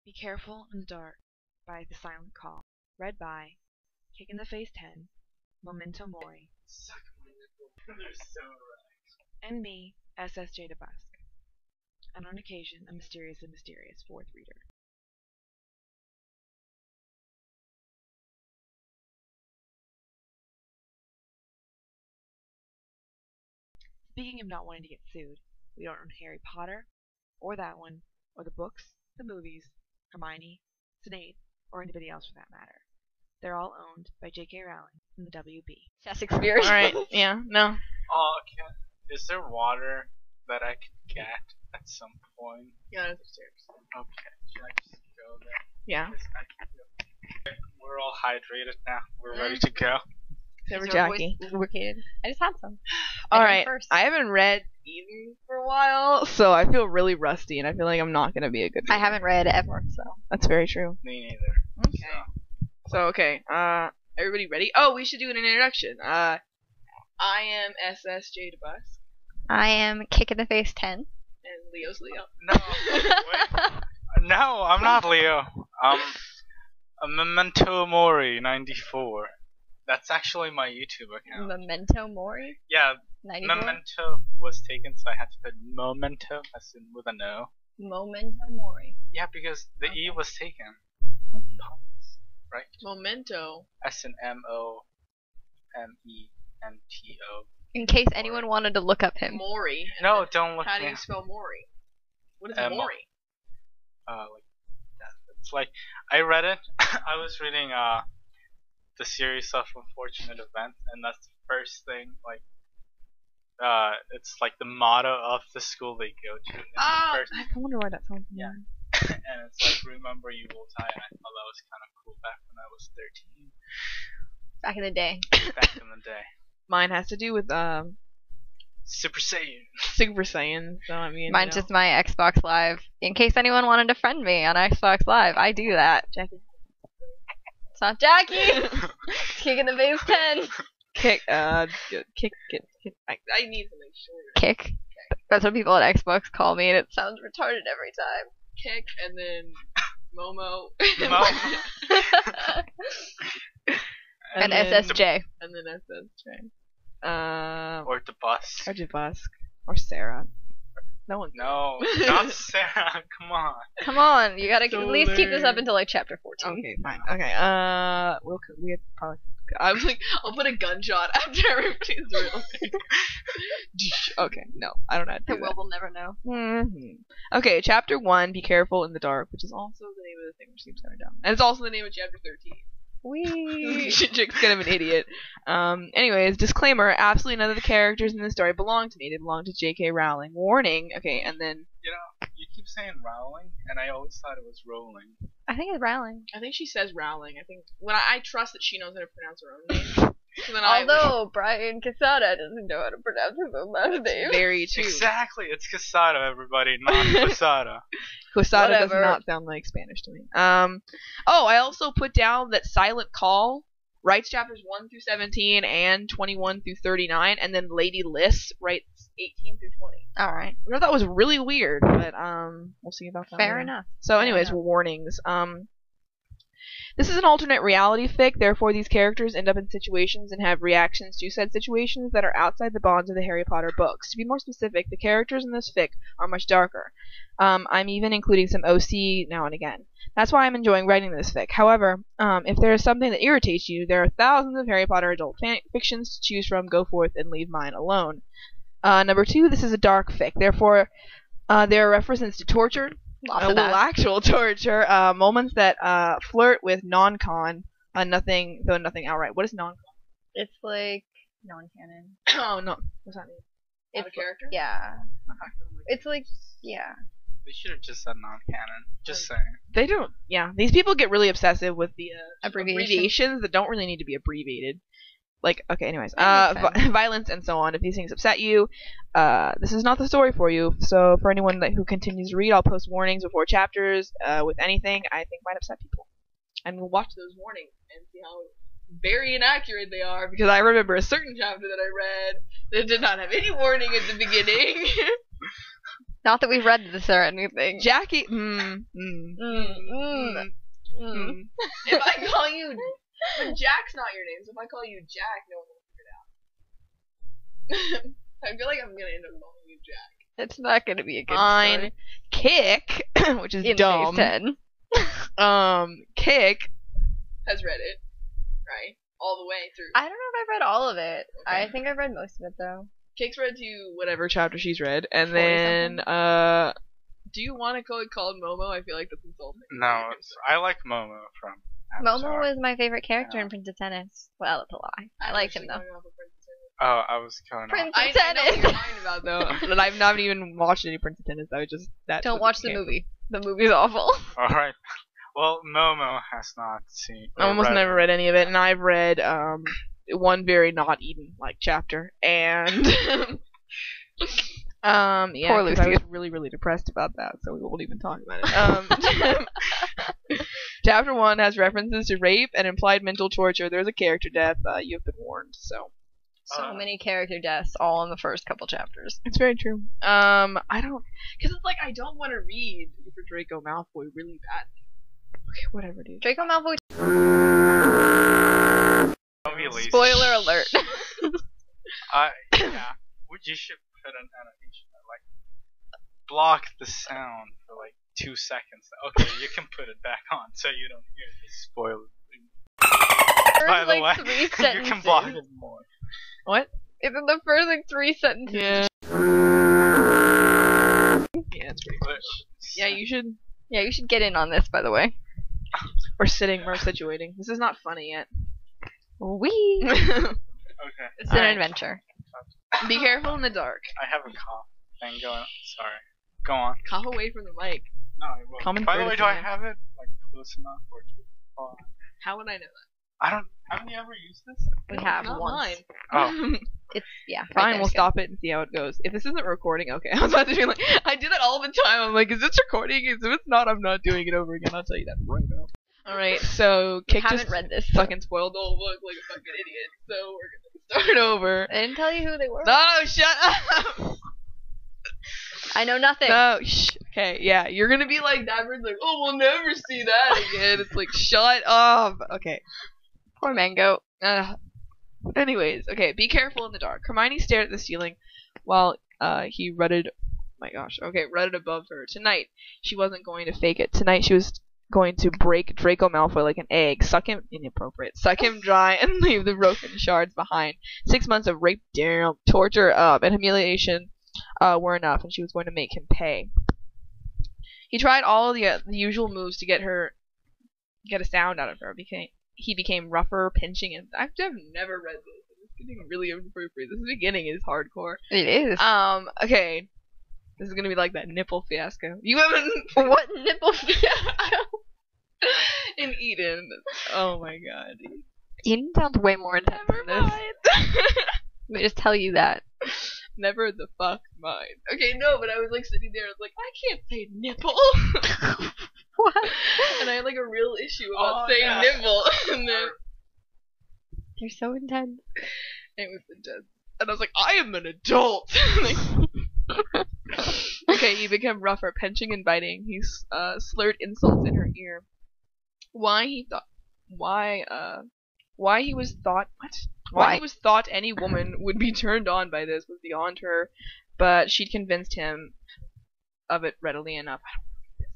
Be Careful in the Dark by TheSilentCall. Read by Kick in the Face 10, Memento Mori, Suck my nipple. They're so right. and me, SSJDeBusk. And on occasion, a mysterious and mysterious fourth reader. Speaking of not wanting to get sued, we don't own Harry Potter, or that one, or the books, the movies, Hermione, Snape, or anybody else for that matter. They're all owned by J.K. Rowling and the WB. Chess experience. Alright, yeah, no. Oh, okay. Is there water that I can get at some point? Yeah, it's upstairs. Okay, should I just go there? Yeah. 'Cause I can go. We're all hydrated now. We're ready to go. Except for Is your Jackie. voice lubricated? I just had some. Alright, First. I haven't read either for a while, so I feel really rusty, and I feel like I'm not going to be a good I reader. haven't read ever, so. That's very true. Me neither. Okay, everybody ready? Oh, we should do an introduction. I am SSJDeBusk, I am Kick in the Face 10. and Leo's Leo. No, wait. No, I'm not Leo. A Memento Mori 94. That's actually my YouTube account. Memento Mori? Yeah, 94? Memento was taken, so I had to put Memento as in with an O. Memento Mori. Yeah, because the E was taken. Okay. Right? Memento. S in M-O-M-E-N-T-O. In case anyone wanted to look up him. Mori. No, don't look How do me. you spell Mori? What is M- Mori? Like that. It's like I read it. I was reading the series of unfortunate events, and that's the first thing. Like it's like the motto of the school they go to. And Ah, the first, I wonder why that sounds Yeah. and it's like remember you will die. And I thought that was kind of cool back when I was 13, Back in the day. back in the day. Mine has to do with Super Saiyan. Super Saiyan. So I mean, Mine's just my Xbox Live. In case anyone wanted to friend me on Xbox Live, I do that. Jackie. It's not Jackie! It's Kick in the Face 10. Kick. I need something shorter. Kick. That's what people at Xbox call me, and it sounds retarded every time. Kick, and then Momo. And then- SSJ. And then SSJ. Or the bus. Or DeBusk. Or Sarah. No one. No, not Sarah. Come on. Come on, you gotta So at least keep this up lame. until like chapter 14. Okay, fine. Okay, we have probably. I was like, I'll put a gunshot after everybody's real name. Okay, no, I don't know how to The do world will never know. that. Okay, chapter 1, Be Careful in the Dark, which is also the name of the thing, which seems kind of dumb. And it's also the name of chapter 13. Wee. Chick's kind of an idiot. Anyways, disclaimer, absolutely none of the characters in this story belong to me. They belong to J.K. Rowling. Warning. Okay, and then... You know, you keep saying Rowling, and I always thought it was Rowling. I think it's Rowling. I think she says Rowling. I think... When I trust that she knows how to pronounce her own name. So then Although Brian Casada doesn't know how to pronounce his own last name. Very true. Exactly, it's Casada, everybody, not Casada. Quesada does Whatever. not sound like Spanish to me. Oh, I also put down that Silent Call writes chapters 1 through 17 and 21 through 39, and then Lady Liss writes 18 through 20. Alright. Which I thought was really weird, but we'll see about that. Fair later. enough. So, anyways, enough. warnings. This is an alternate reality fic, therefore these characters end up in situations and have reactions to said situations that are outside the bonds of the Harry Potter books. To be more specific, the characters in this fic are much darker. I'm even including some OC now and again. That's why I'm enjoying writing this fic. However, if there is something that irritates you, there are thousands of Harry Potter adult fictions to choose from. Go forth and leave mine alone. Number 2, this is a dark fic. Therefore, there are references to torture, Lots of that. actual torture, moments that flirt with non-con, nothing outright. What is non-con? It's like non-canon. Oh, no. What's that mean? Out of It's character? Yeah. It's like, yeah. They should have just said non-canon. Just saying. They don't. Yeah, these people get really obsessive with the Abbreviation. that don't really need to be abbreviated. Like, okay, anyways, That makes sense. violence and so on. If these things upset you, this is not the story for you. So for anyone who continues to read, I'll post warnings before chapters with anything I think might upset people, and we'll watch those warnings and see how very inaccurate they are, because I remember a certain chapter that I read that did not have any warning at the beginning. Not that we've read this or anything. Jackie. If I call you, but Jack's not your name, so if I call you Jack, no one will figure it out. I feel like I'm gonna end up calling you Jack. It's not gonna be a good Fine. story. Kick, which is In dumb. phase 10. Kick has read it, right? All the way through. I don't know if I've read all of it. Okay. I think I've read most of it though. Kick's read to whatever chapter she's read, and 40 then something. do you want to call it called Momo? I feel like that's insulting. No, I like Momo from Avatar. Momo was my favorite character Yeah. in Prince of Tennis. Well, it's a lie. I liked him though. Oh, I was going Prince off. of I know what Tennis. you're talking about though. But I've not even watched any Prince of Tennis. I was just that. Don't watch the movie. The movie's awful. Alright. Well, Momo has not seen. I almost never read any of it, and I've read one very not Eden like chapter, and yeah, Poor 'cause I was Lucy. really depressed about that, so we won't even talk about it. Chapter 1 has references to rape and implied mental torture. There's a character death. You've been warned, so So many character deaths all in the first couple chapters. it's very true. I don't, because it's like I don't want to read for Draco Malfoy really badly. Okay, whatever, dude. Draco Malfoy. Don't be lazy. Spoiler alert. Yeah. You should put an animation that, like, block the sound for like 2 seconds. Okay, you can put it back on so you don't hear the spoiler. By the like way, 3 you sentences. can block it more. What? It's in the first like 3 sentences. Yeah. Yeah, it's pretty But, Yeah, you should. Yeah, you should get in on this, by the way. We're situating. This is not funny yet. Wee. Okay. It's an Alright. adventure. Be careful in the dark. I have a cough thing going. Sorry. Go on. Cough away from the mic. No, I will. Common By the way, courtesy, do I man. have it like close enough or too far? How would I know I don't. Haven't you ever used this? We that? have Not once. mine. Oh. It's yeah. Fine, we'll stop it and see how it goes. If this isn't recording, okay. I was about to be like, I do that all the time. I'm like, is this recording? If it's not, I'm not doing it over again. I'll tell you that right now. Alright, so I Kick haven't just read this. fucking spoiled the whole book like a fucking idiot. So we're gonna start over. I didn't tell you who they were. No, shut up! I know nothing. No, okay, yeah, you're gonna be like David's like, oh, we'll never see that again. It's like, shut up. Okay. Poor Mango. Anyways, okay, be careful in the dark. Hermione stared at the ceiling while he rutted. My gosh, okay, rutted above her. Tonight, she wasn't going to fake it. Tonight, she was going to break Draco Malfoy like an egg, suck him dry, and leave the broken shards behind. 6 months of rape, torture, and humiliation were enough, and she was going to make him pay. He tried all of the usual moves to get a sound out of her. He became rougher, pinching, and I've never read this. It's getting really inappropriate. This beginning is hardcore. It is. Okay. This is gonna be like that nipple fiasco. You haven't. What nipple fiasco? In Eden. Oh my god. Eden sounds way more intense Never than this. mind. Let me just tell you that. Never the fuck mind. Okay, no, but I was like sitting there. I was like, I can't say nipple. What? And I had like a real issue about saying yeah. nipple. And then You're so intense. it was intense. And I was like, I am an adult. Okay, he became rougher, pinching and biting. He slurred insults in her ear. Why he was thought any woman would be turned on by this was beyond her, but she'd convinced him of it readily enough.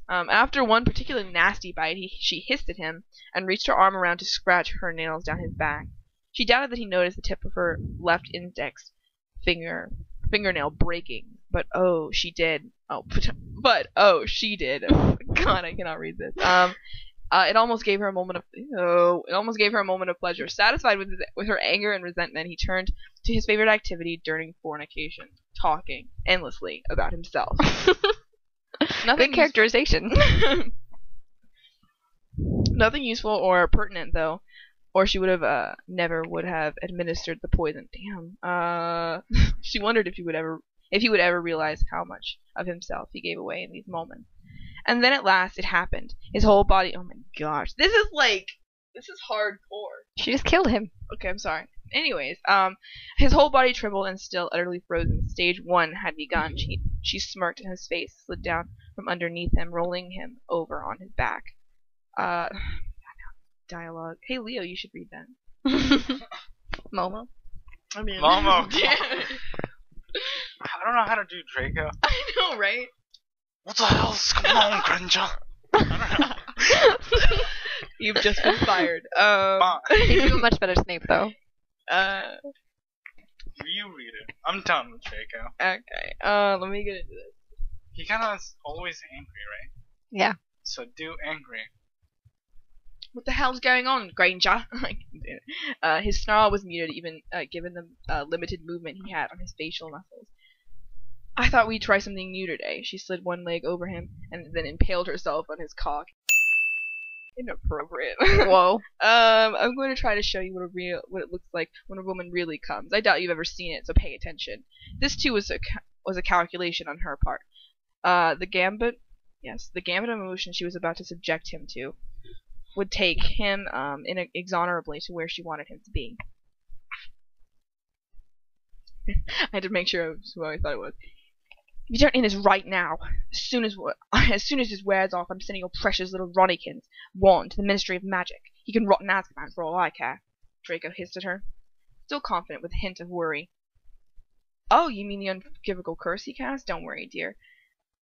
After one particularly nasty bite, she hissed at him and reached her arm around to scratch her nails down his back. She doubted that he noticed the tip of her left index fingernail breaking, but oh, she did. She did. God, I cannot read this. It almost gave her a moment of pleasure. Satisfied with her anger and resentment, he turned to his favorite activity during fornication, talking endlessly about himself. Good characterization. Nothing useful or pertinent though, or she would have never would have administered the poison. Damn. She wondered if he would ever realize how much of himself he gave away in these moments. And then at last it happened. His whole body. Oh my gosh, this is This is hardcore. She just killed him. Okay, I'm sorry. Anyways, his whole body trembled and still utterly frozen. Stage 1 had begun. She smirked in his face, slid down from underneath him, rolling him over on his back. Dialogue. Hey, Leo, you should read that. Momo. I mean, Momo. Yeah. I don't know how to do Draco. I know, right? What the hell's going on, Granger? I don't know. You've just been fired. You do a much better Snape, though. You read it. I'm done with Draco. Okay. Let me get into this. He kind of is always angry, right? Yeah. So do angry. What the hell's going on, Granger? His snarl was muted, even given the limited movement he had on his facial muscles. I thought we'd try something new today. She slid one leg over him and then impaled herself on his cock. Inappropriate. Whoa. I'm going to try to show you what it looks like when a woman really comes. I doubt you've ever seen it, so pay attention. This too was a calculation on her part. The gambit of emotion she was about to subject him to would take him inexorably to where she wanted him to be. I had to make sure it was who I thought it was. If you don't end this right now, as soon as this wears off, I'm sending your precious little Ronnykins wand to the Ministry of Magic. He can rot in Azkaban for all I care. Draco hissed at her, still confident with a hint of worry. Oh, you mean the unforgivable curse he cast? Don't worry, dear.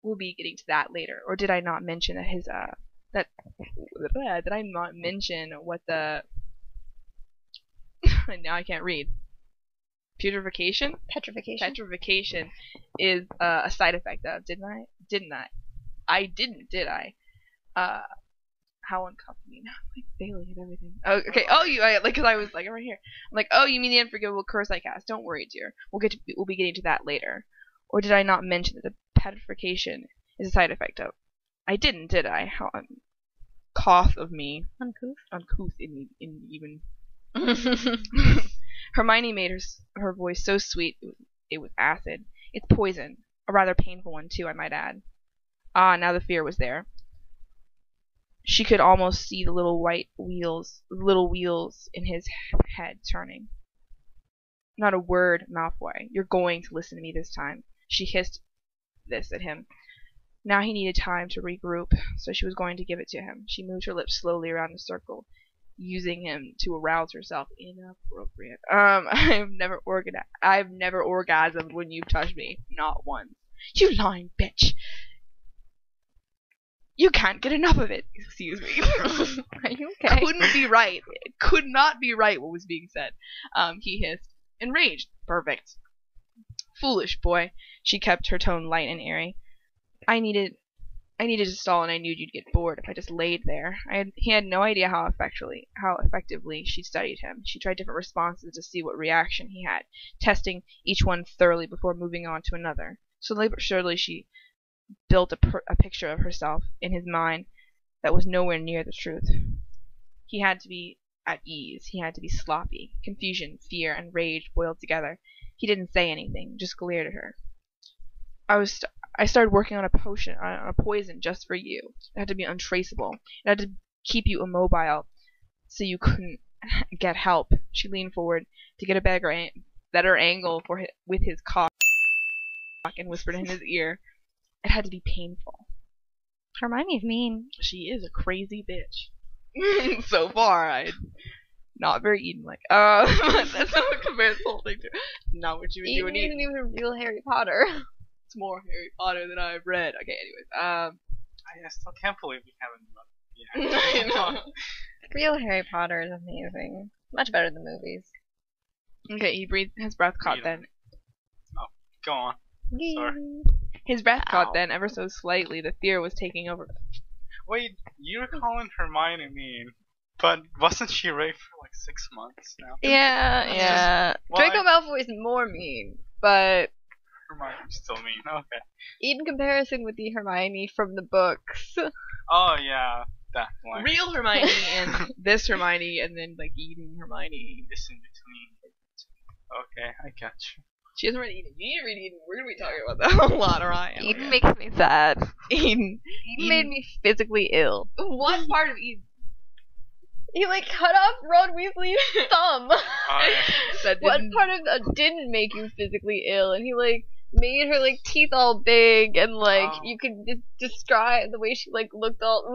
We'll be getting to that later. Or did I not mention that did I not mention what the now I can't read. Petrification is a side effect of, didn't I? I didn't, did I? How uncomfortable. Now I'm like failing at everything. Oh, okay. Oh, because I was like right here. I'm like, oh, you mean the unforgivable curse I cast? Don't worry, dear. We'll be getting to that later. Or did I not mention that the petrification is a side effect of? I didn't, did I? How cough of me. Uncouth in even. Hermione made her voice so sweet it was acid. It's poison. A rather painful one, too, I might add. Ah, now the fear was there. She could almost see the little wheels in his head turning. Not a word, Malfoy. You're going to listen to me this time. She hissed this at him. Now he needed time to regroup, so she was going to give it to him. She moved her lips slowly around the circle, using him to arouse herself. Inappropriate. I've never orgasmed when you've touched me. Not once. You lying bitch. You can't get enough of it. Excuse me. Are you okay? Couldn't be right. It could not be right what was being said. He hissed. Enraged. Perfect. Foolish boy. She kept her tone light and airy. I needed to stall, and I knew you'd get bored if I just laid there. He had no idea how effectively she studied him. She tried different responses to see what reaction he had, testing each one thoroughly before moving on to another. Slowly but surely she built a picture of herself in his mind that was nowhere near the truth. He had to be at ease. He had to be sloppy. Confusion, fear, and rage boiled together. He didn't say anything, just glared at her. I started working on a poison just for you. It had to be untraceable. It had to keep you immobile so you couldn't get help. She leaned forward to get a better angle with his cock and whispered in his ear. It had to be painful. Hermione's mean. She is a crazy bitch. So far, I'm not very Eden-like. That's not what compares the whole thing to. Not what you would do in Eden. Eden isn't even a real Harry Potter. It's more Harry Potter than I've read. Okay, anyways. I still can't believe we haven't. I know. Real Harry Potter is amazing. Much better than movies. Okay, he breathed. His breath caught then. Oh, go on. Sorry. His breath caught then, ever so slightly. The fear was taking over. Wait, you're calling Hermione mean, but wasn't she raped for like 6 months now? Yeah. Draco Malfoy is more mean, but Hermione's still mean. Okay. in comparison with the Hermione from the books. Oh yeah, definitely. Real Hermione and this Hermione, and then like Eden Hermione. This in between. Okay, I got you. She hasn't read Eden. You need to read Eden. We're gonna be talking about that a lot, Ryan. Eden makes me sad. Eden Eden made me physically ill. What part of Eden? He like cut off Ron Weasley's thumb. That What didn't- part of that didn't make you physically ill? And he like made her like teeth all big and like Oh. you could describe the way she like looked all.